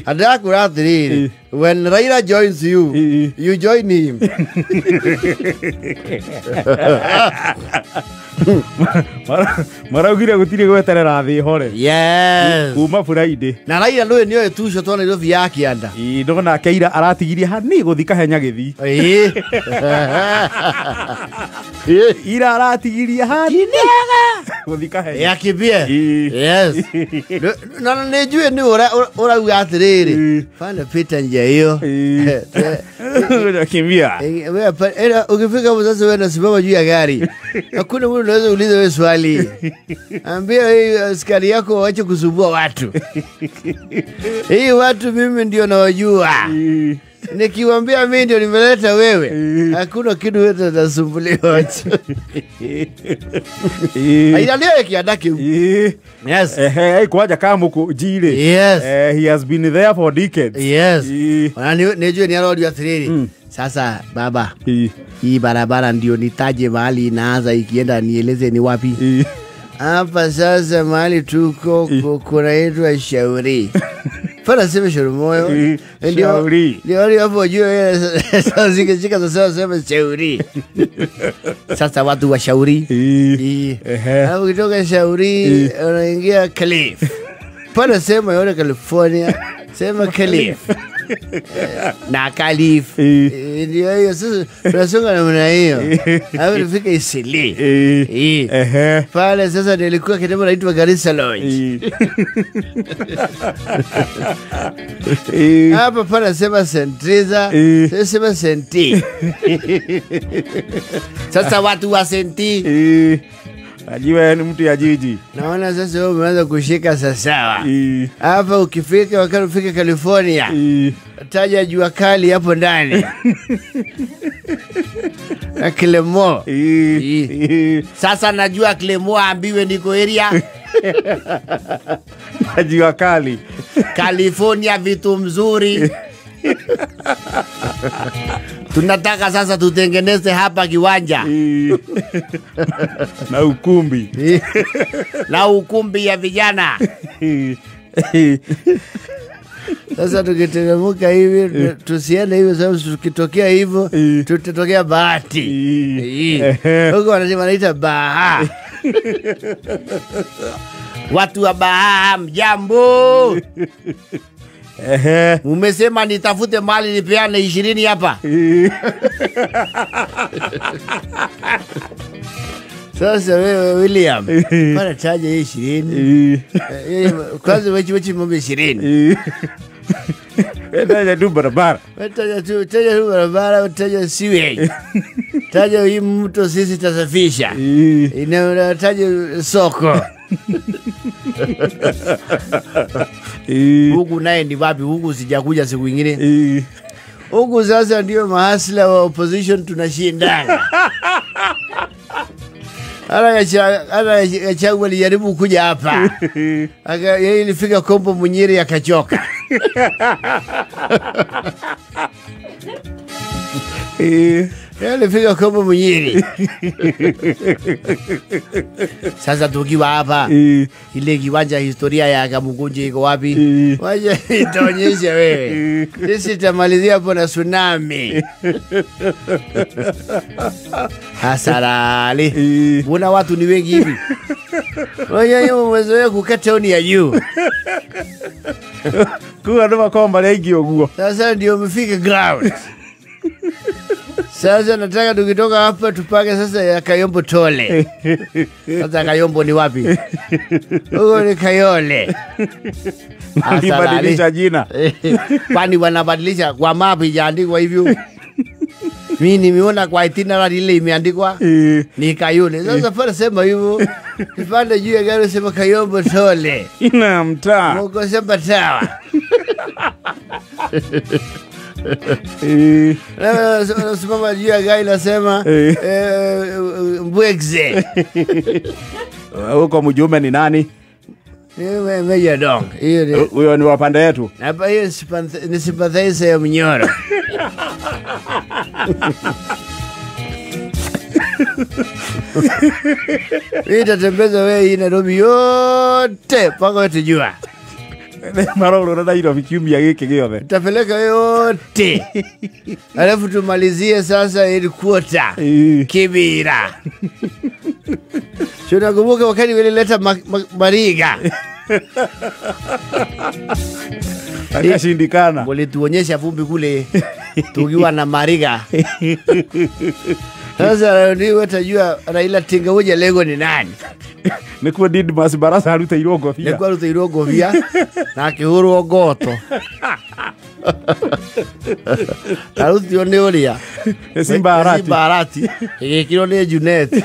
Adakuratiri. When Raila joins you, you join him. Maraugire gutire gweterera thi hore. Yes. Kuma Friday. Na Raila no niyo tusho twana ndo vya kianda. Ndona Keira aratigirie hani guthika henya githi. Ira aratigirie hani guthika henya. Yakibie. Yes. Na nejue ni ora ugatiriri. Fana pita nje hiyo. Unakimbia. Wewe ukifika sasa wewe unasimama juu ya gari. Hakuna mtu anaweza uliza wewe swali. Ambia hii askari yako waache kusumbua watu. Hii watu mimi ndio nawajua. Nikiwaambia mimi ndio nimeleta wewe. Hakuna kitu wewe utasumbuliwa. Aidalia kiadaki. Yes. Kwaja kama uko jile. Yes. He has been there for decades. Yes. Nejue ni arodi ya 3. Sasa baba. Hii barabara ndio nitaje mahali inaanza ikienda nieleze ni wapi. Hapa sasa mahali tuko kunaitwa Shauri. Fana sema Shauri. Shauri. Ndio hapo juu sasa zikishika sema Shauri. Sasa watu wa Shauri. Hapo kutoka Shauri unaingia Cliff. Fana sema yone California. Sema Cliff. Na Calif ndio hiyo sasa tunasonga namna hiyo hapo nifika Isili pale sasa nilikuwa kidogo naitwa Garissa Lodge hapa pale sema Sentriza sema Senti sasa watu wa Senti ajiwe ni mtu ya jiji. Naona sasa wewe umeanza kushika sawa. Hapa ukifika wakati ufike California. Taja jua kali hapo ndani. Na Clemo. Sasa najua Clemo ambiwe niko area. Jua kali. California vitu mzuri. Tunataka sasa tutengeneze hapa kiwanja. Na ukumbi. Na ukumbi ya vijana. Sasa tukiteremuka hivi tusiende hivyo sababu tukitokea hivyo tutatokea Bahati. Huko wanasema wanaita Baha. Watu wa Baha mjambo. Umesema nitafute mali nipeane 20 hapa. Sasa wewe William, para chaja hii 20. Kwanza wewe mambo 20. Taja tu barabara. Taja tu barabara, taja sewage. Taja hii mto sisi tasafisha. Taja soko. Huku naye ni wapi? Huku sijakuja siku nyingine. Huku sasa ndio mahasla wa opposition tunashindana. Ala Chagwa alijaribu kuja hapa. Yeye ilifika Kombo Munyiri akachoka. Alifika Kombo Munyiri. Sasa tukiwa hapa ile kiwanja historia ya Kamukunji iko wapi? Waje itaonyesha wewe. Sisi tamalizia hapo na tsunami. Hasarali. Mbona watu ni wengi hivi? Wewe umezoea kukata oni ya juu. Kwa ndo makomba legi oguo. Sasa ndio umefika ground. Sasa nataka tukitoka hapa tupake sasa ya Kayombo Tole. Sasa Kayombo ni wapi? Huko ni Kayole. Badilisha jina. Kwani wanabadilisha kwa map ijaandikwa hivyo? Mimi nimeona kwa itinerary ile imeandikwa ni Kayole. Sasa pale sema hivyo. Kipande juu ya gari sema Kayombo Tole. Ina mtaa. Mko sema tawa. Simama juu ya gari nasema Mbwekze. Huko mjumbe ni nani? Ni Meja Dong. Huyo ni wapande yetu. Hapa hiyo ni sympathizer ya Mnyoro. Hii tatembeza wewe hii Nairobi yote paka utujua. Maroro na Nairobi kiumia giki giothe. Tutapeleka yote. Alafu tumalizie sasa ili kuota Kibira. Tunakumbuka wakati walileta Mariga. Akashindikana. Walituonyesha vumbi kule tukiwa na Mariga. Sasa ndio watajua Raila Tinga hoja lengo ni nani. Nikuwa Didmas Barasa aruta irogofia. Nikuwa aruta irogofia na kihuru ogoto. Aruti one oria. Simba Arati. Simba Arati. Kiro ne Junet.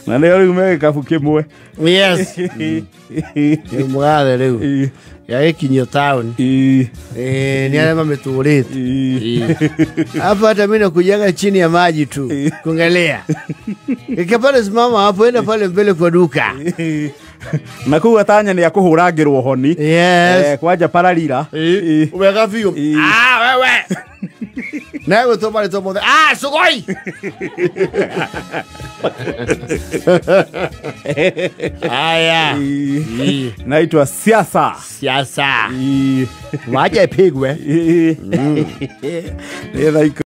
Na leo umeweka kafuke mwe. Yes. Mwale leo. Ya Kinyo Town. Ni alama meturete. Hapa hata mimi nakujaga chini ya maji tu kuangalia. Ikapale simama hapo, enda pale mbele kwa duka. Nakuwa tanya ni ya kuhuragirwo honi. Yes. Kwaja paralira. Umeka fio. Wewe. Nawe toma tomo. Sugoi. Aya. Naitwa siasa. Siasa. Waje pigwe.